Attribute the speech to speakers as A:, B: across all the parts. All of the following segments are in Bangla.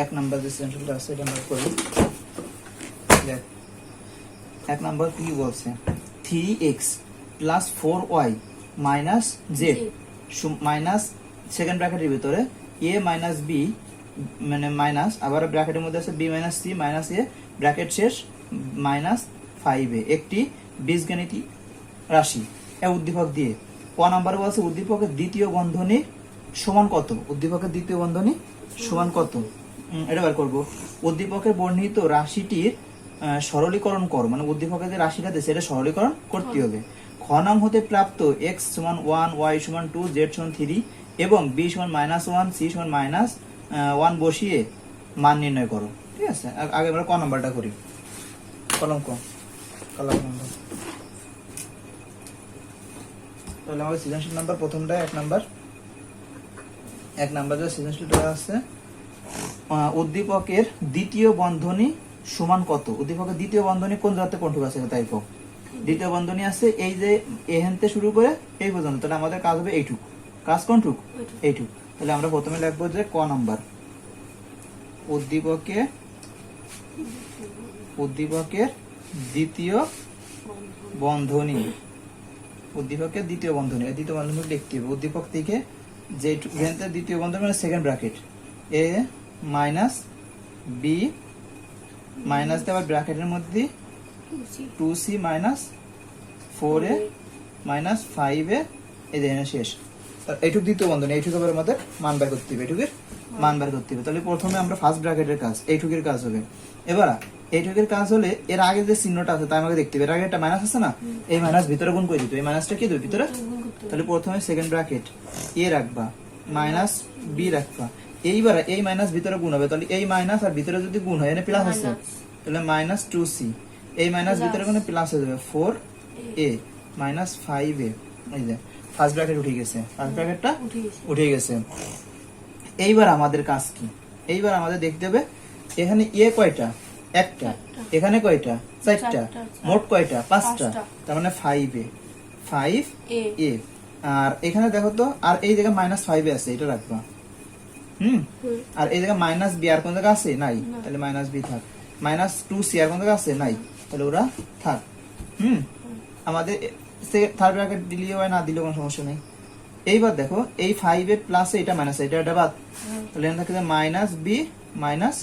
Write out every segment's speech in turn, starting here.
A: এক নাম্বার যে সেন্টেন্সটা আছে এটা আমরা করি। দেখ 1 নাম্বার কি বলছে 3x plus 4y minus z minus second ব্র্যাকেটের ভিতরে a মাইনাস b মানে মাইনাস আবার ব্র্যাকেটের মধ্যে আছে b minus c minus a bracket শেষ মাইনাস 5a একটি বীজগণিতিক রাশি এ উদ্দীপক দিয়ে। ক নাম্বার বলছে উদ্দীপকের দ্বিতীয় বন্ধনী সমান কত, উদ্দীপকের দ্বিতীয় বন্ধনী সমান কত এটা বের করব। উদ্দীপকের বর্ণিত রাশিটির সরলীকরণ করো, মানে উদ্দীপকের যে রাশিটা দিয়েছে এটা সরলীকরণ করতে হবে। খ নাম হতে প্রাপ্ত x সমান 1 y সমান 2 z সমান 3 এবং b সমান -1 c সমান -1 বসিয়ে মান নির্ণয় করো। ঠিক আছে, আগে আমরা ক নাম্বারটা করি। কলম ক কলম নাম্বার তাহলে আমাদের সৃজনশীল নাম্বার প্রথমটা 1 নাম্বার যে সৃজনশীলটা আছে উদ্দীপকের দ্বিতীয় বন্ধনী সমান কত। উদ্দীপকের দ্বিতীয় বন্ধনী কোন জায়গাতে কোনটুকু আছে তাই কো। দ্বিতীয় বন্ধনী আছে এই যে এখানতে শুরু করে এই পর্যন্ত, তাহলে আমাদের কাজ হবে এইটুক। কাজ কোনটুক এইটুক। তাহলে আমরা প্রথমে লিখবো যে ক নাম্বার উদ্দীপকের দ্বিতীয় বন্ধনী, উদ্দীপকের দ্বিতীয় বন্ধনী, এই দ্বিতীয় বন্ধনী লিখতে হবে। উদ্দীপক থেকে যে এখানতে দ্বিতীয় বন্ধনী মানে second bracket a minus b minus দিয়ে আবার ব্র্যাকেটের মধ্যে 2c minus 4a minus 5a এই যে শেষ। এইটুক দ্বিতীয় বন্ধনী, এইটুকু আবার আমাদের মান বের করতে হবে, এইটুকের মান বের করতে হবে। তাহলে প্রথমে আমরা ফার্স্ট ব্র্যাকেটের কাজ এইটুকের কাজ হবে। এবার এইটুকের কাজ হলে এর আগে যে চিহ্নটা আছে তাই আমাকে দেখতে হবে। এর আগে একটা মাইনাস আছে না, এই মাইনাস ভিতরে গুণ করে দিতে, এই মাইনাসটা কি দেবে ভিতরে। তাহলে প্রথমে সেকেন্ড ব্র্যাকেট a রাখবা মাইনাস b রাখবা, এইবার এই মাইনাস ভিতরে গুণ হবে, তাহলে এই মাইনাস আর ভিতরে যদি গুণ হয় এখানে প্লাস আছে তাহলে মাইনাস 2c, এই মাইনাস ভিতরে গুণে প্লাস হয়ে যাবে 4a মাইনাস 5a। এই যে ফার্স্ট ব্র্যাকেট উঠে গেছে, ফার্স্ট ব্র্যাকেটটা উঠে গেছে। এইবার আমাদের কাজ কি, এইবার আমাদের দেখতে হবে এখানে a কয়টা, একটা, এখানে কয়টা, চারটা, মোট কয়টা, পাঁচটা, তার মানে 5a 5a। আর এখানে দেখো তো আর এই জায়গায় মাইনাস 5a আছে, এটা রাখবা। আর এই জায়গায় মাইনাস b আর কোন জায়গা আছে নাই, তাহলে মাইনাস b থাক। মাইনাস 2c আর কোন জায়গা আছে নাই, তাহলে ওরা থাক। আমাদের থার্ড ব্র্যাকেট দিলেও হয় না দিলেও কোনো সমস্যা নেই। এইবার দেখো এই 5 এর প্লাস এটা মাইনাস এটা বাদ, তাহলে এখানে থাকে মাইনাস b মাইনাস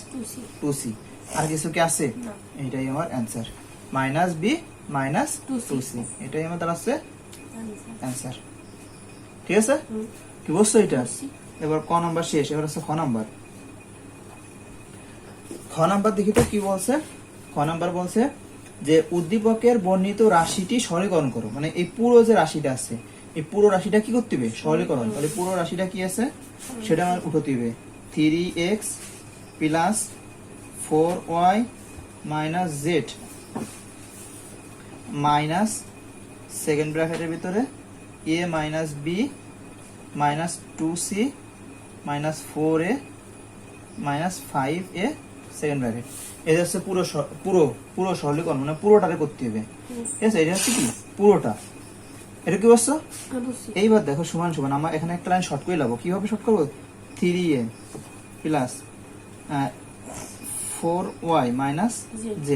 A: 2c। আর কিছু কি আছে, এটাই আমার answer, minus b minus 2c, এটাই আমাদের আছে অ্যানসার। ঠিক আছে, কি বুঝছো এটা? এবার ক নাম্বার শেষ, এবার আছে খ নাম্বার। খ নাম্বার দেখি তো কি বলছে। খ নাম্বার বলছে যে উদ্দীপকের বর্ণিত রাশিটি সরলীকরণ করো, মানে এই পুরো যে রাশিটা আছে এই পুরো রাশিটা কি করতে হবে, সরলীকরণ। তাহলে পুরো রাশিটা কি আছে সেটা আমার উঠাতে হবে। 3x plus 4y minus z minus second ব্র্যাকেটের ভিতরে a minus b minus 2c minus 4a minus 5a second bracket. এটা হচ্ছে পুরো সরলীকরণ, মানে পুরোটারে করতে হবে। ঠিক আছে, এটা হচ্ছে কি পুরোটা, এটা কি বলছো। এইবার দেখো সমান সমান, আমরা এখানে একটা লাইন শর্ট করে নেবো। কিভাবে শর্ট করবো, 3a plus 4y minus z,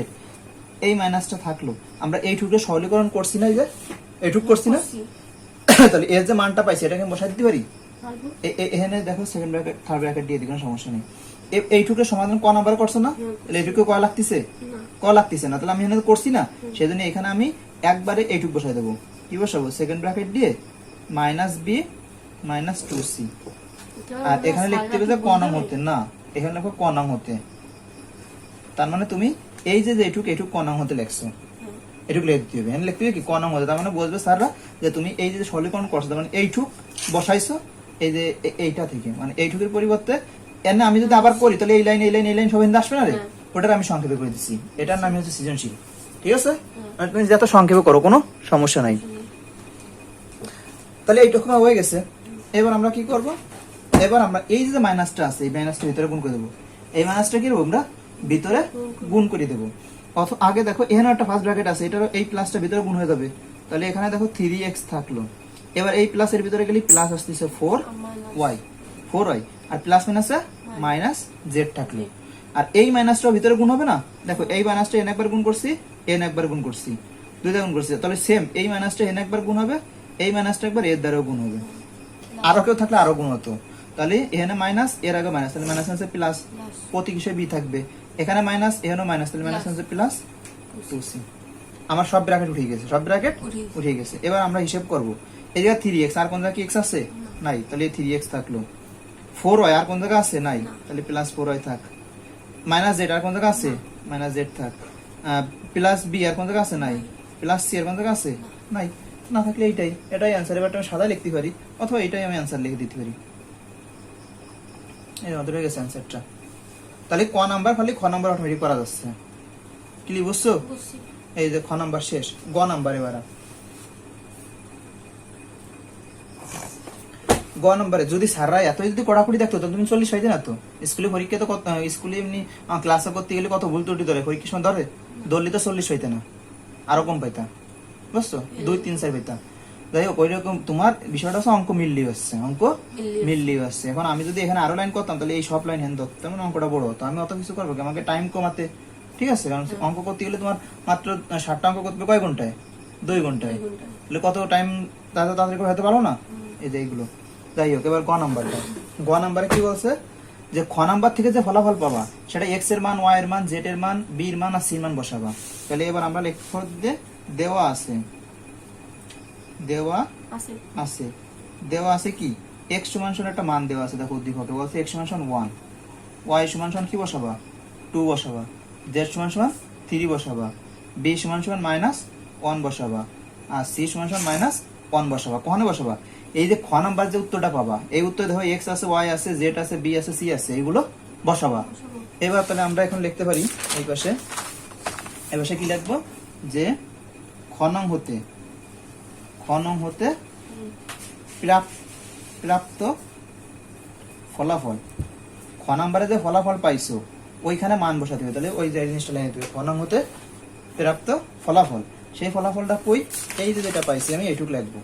A: এই মাইনাসটা থাকলো। আমরা এইটুকু সরলীকরণ করছি না, এই যে এইটুকু করছি না, তাহলে এর যে মানটা পাইছি এটাকে বসাই দিতে পারি। এখানে দেখো সেকেন্ড ব্র্যাকেট থার্ড ব্র্যাকেট দিয়ে দিই, কোনো সমস্যা নেই। এইটুকুর সমাধান ক নাম্বার করছো না, তাহলে এইটুকু ক লাগতেছে, ক লাগতেছে না, তাহলে আমি এখানে করছি না, সেজন্য এখানে আমি একবারে এইটুকু বসাই দেবো। কি বসাবো, সেকেন্ড ব্র্যাকেট দিয়ে মাইনাস b মাইনাস 2c। আর এখানে লিখতে হবে যে ক নাম হতে, না এখানে লেখো ক নাম হতে। তার মানে তুমি এই যে এইটুকু ক নাম হতে লেখছো, এটুকু লিখতে হবে। এখানে লিখতে হবে কি ক নাম হতে, তার মানে বুঝবে স্যাররা যে তুমি এই যে সরলীকরণ করছো, তার মানে এইটুক বসাইছো এই যে এইটা থেকে, মানে এইটুকের পরিবর্তে এনে আমি যদি আবার করি তাহলে এই লাইন এই লাইন এই লাইন সব হিন্দে আসবে না রে, ওটার আমি সংক্ষেপে করে দিচ্ছি। এটার নাম হচ্ছে সৃজনশীল। ঠিক আছে, তুমি যত সংক্ষেপে করো কোনো সমস্যা নাই। তাহলে এইটুকু হয়ে গেছে। এবার আমরা কি করব, এবার আমরা এই যে মাইনাসটা আছে এই মাইনাসটা ভিতরে গুণ করে দেবো। এই মাইনাসটা কি করবো, আমরা ভিতরে গুণ করে দেবো। আগে দেখো এখানে একটা ফার্স্ট ব্র্যাকেট আছে, এটার এই প্লাসটা ভিতরে গুণ হয়ে যাবে। তাহলে এখানে দেখো 3x থাকলো, এবার এই প্লাসের ভিতরে গেলে প্লাস আসতেছে 4y আর প্লাস মাইনাসে মাইনাস জেড থাকলো। আর এই মাইনাসটা ভিতরে গুণ হবে না, দেখো এই মাইনাসটা এন একবার গুণ করছি, এন একবার গুণ করছি, দুইটা গুণ করছি, তাহলে সেম এই মাইনাসটা এন একবার গুণ হবে, এই মাইনাসটা একবার এর দ্বারাও গুণ হবে। আরো কেউ থাকলে আরো গুণ হতো, তাহলে এখানে মাইনাস এর আগে মাইনাস, তাহলে মাইনাস আছে প্লাস, প্রতীক হিসেবে বি থাকবে, এখানে মাইনাস এখানেও মাইনাস, তাহলে মাইনাস আছে প্লাস 2c। আমার সব ব্র্যাকেট উঠে গেছে, সব ব্র্যাকেট উঠে গেছে। এবার আমরা হিসাব করব, এই জায়গায় 3x, আর কোন জায়গায় x আছে নাই, তাহলে 3x থাকলো। 4y আর কোন জায়গায় আছে নাই, তাহলে প্লাস 4y থাক। মাইনাস জেড আর কোন জায়গায় আছে, মাইনাস জেড থাক। প্লাস বি আর কোন জায়গায় আছে নাই, প্লাস সি আর কোন জায়গায় আছে নাই, না থাকলে এটাই অ্যান্সার। এবার আমি সাদা লিখতে পারি, অথবা এটাই আমি অ্যান্সার লিখে দিতে পারি। এই আমাদের হয়ে গেছে অ্যান্সারটা। তাহলে ক নাম্বার খালি, খ নাম্বার অটোমেটিক করা যাচ্ছে। কি বুঝছো? এই যে খ নাম্বার শেষ, গ নাম্বার। এবার গ নম্বরে যদি স্যাররা এত যদি কড়াকড়ি দেখতো তাহলে তুমি 40 পাইতে না তো। স্কুলে পরীক্ষা তো স্কুলে এমনি ক্লাসে করতে গেলে কত ভুল ত্রুটি ধরে, পরীক্ষার সময় ধরে, ধরলে তো 40 পাইতে না, আরো কম পাইতা, বুঝছো, 2-3 পাইতা। যাই হোক, ওইরকম তোমার বিষয়টা হচ্ছে অঙ্ক মিললেই হচ্ছে, অঙ্ক মিললেই হচ্ছে। এখন আমি যদি এখানে আরো লাইন করতাম তাহলে এই সব লাইন হ্যান্ড ধরতাম, অঙ্কটা বড় হতো। আমি অত কিছু করবো কি, আমাকে টাইম কমাতে, ঠিক আছে, কারণ অঙ্ক করতে গেলে তোমার মাত্র 60টা অঙ্ক করতে কয় ঘন্টায়, 2 ঘন্টায়, তাহলে কত টাইম তাড়াতাড়ি করে হতে পারো না, এই যে এইগুলো। যাই হোক, এবার গ নাম্বারটা, গ নাম্বারে কি বলছে যে খ নাম্বার থেকে যে ফলাফল পাবা সেটা এক্স এর মান, ওয়াই এর মান, জেড এর মান, বি এর মান আর সি এর মান বসাবা। তাহলে এবার আমরা লিখব যে দেওয়া আছে, দেওয়া আছে, দেওয়া আছে কি এক্স সমান সমান একটা মান দেওয়া আছে, দেখো উদ্দীপকে বলছে এক্স সমান সমান 1, ওয়াই সমান সমান কি বসাবা 2 বসাবা, জেড সমান সমান 3 বসাবা, বি সমান সমান -1 বসাবা, আর সি সমান সমান -1 বসাবা। কখনো বসাবা এই যে খ নাম্বার যে উত্তরটা পাবা, এই উত্তরে দেখো এক্স আছে, ওয়াই আছে, জেড আছে, বি আছে, সি আছে, এইগুলো বসাবা। এবার তাহলে আমরা এখন লিখতে পারি এই পাশে, এই পাশে কি লিখবো যে খ নং হতে প্রাপ্ত ফলাফল, খ নাম্বারে যে ফলাফল পাইছো ওইখানে মান বসাতে হবে। তাহলে ওই যে জিনিসটা লিখতে হবে, খ নং হতে প্রাপ্ত ফলাফল, সেই ফলাফলটা কই, এই যে যেটা পাইছি আমি এইটুকু লিখবো,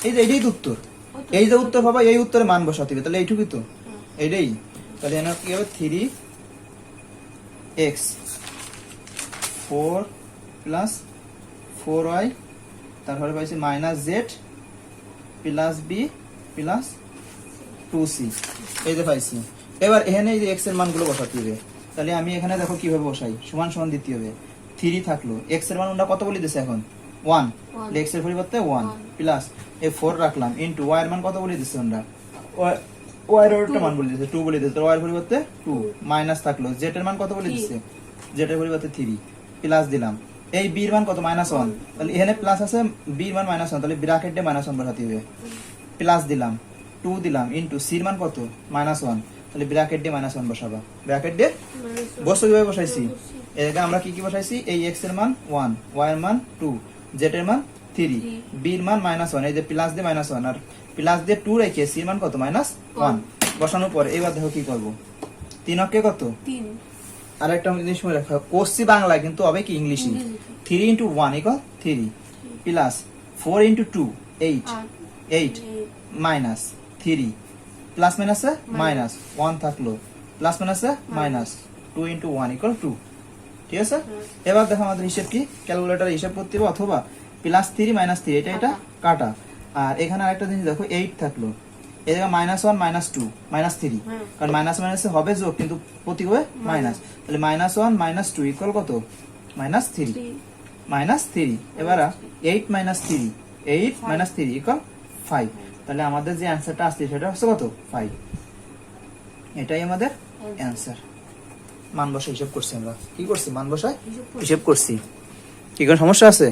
A: এই যে এইটাই উত্তর, এই যে উত্তর পাবা এই উত্তরে মান বসাতে হবে, তাহলে এইটুকুই তো, এইটাই। তাহলে এখানে কি হবে 3x 4 প্লাস 4y, তারপরে পাইছি -z plus b plus 2c, এই যে পাইছি। এবার এখানে এই যে x এর মানগুলো বসাতে হবে। তাহলে আমি এখানে দেখো কিভাবে বসাই, সমান সমান দিতে হবে। 3 থাকলো, x এর মান ওটা কত বলে দিছে এখন 1, x এর পরিবর্তে 1 প্লাস এই 4 রাখলাম ইনটু y এর মান কত বলে দিছে আমরা, y এর একটা মান বলে দিছে 2 বলে দিছে, তো y এর পরিবর্তে 2 মাইনাস থাকলো, z এর মান কত বলে দিছে, z এর পরিবর্তে 3 প্লাস দিলাম, এই b এর মান কত -1, তাহলে এখানে প্লাস আছে, b এর মান -1, তাহলে ব্র্যাকেট দিয়ে -1 বসাতে হবে, প্লাস দিলাম 2 দিলাম ইনটু c এর মান কত -1, তাহলে ব্র্যাকেট দিয়ে -1 বসাবা, ব্র্যাকেট দিয়ে বসে কিভাবে বসাইছি, এখানে আমরা কি কি বসাইছি, এই x এর মান 1, y এর মান 2, z এর মান 3, b এর মান -1, এই যে প্লাস দিয়ে -1 আর প্লাস দিয়ে 2 রেখে c এর মান কত -1 বসানোর পরে এবার দেখো কি করব, 3 অঙ্কে কত 3, আর একটা জিনিস মনে রাখো, কোর্সি বাংলা কিন্তু হবে কি ইংলিশে, 3 × 1 = 3 প্লাস 4 × 2 8 মাইনাস 3 প্লাস মাইনাসে -1 থাকলো, প্লাস মাইনাসে -2 × 1 = 2, ঠিক আছে। এবার দেখো আমাদের হিসাব কি, ক্যালকুলেটর হিসাব করতে হবে, অথবা +3 -3 এটা কাটা। আর এখানে আরেকটা জিনিস দেখো 8 থাকলো, এই জায়গায় -1 -2 -3, কারণ মাইনাস মাইনাসে হবে যোগ কিন্তু প্রতীক হবে মাইনাস, তাহলে -1 -2 = কত -3 এবার 8 - 3 = 5, তাহলে আমাদের যে অ্যান্সারটা আসছে সেটা হচ্ছে কত 5, এটাই আমাদের অ্যান্সার। মান বসায় হিসাব করছি আমরা, কি করছি মান বসায় হিসাব করছি, কি কোনো সমস্যা আছে?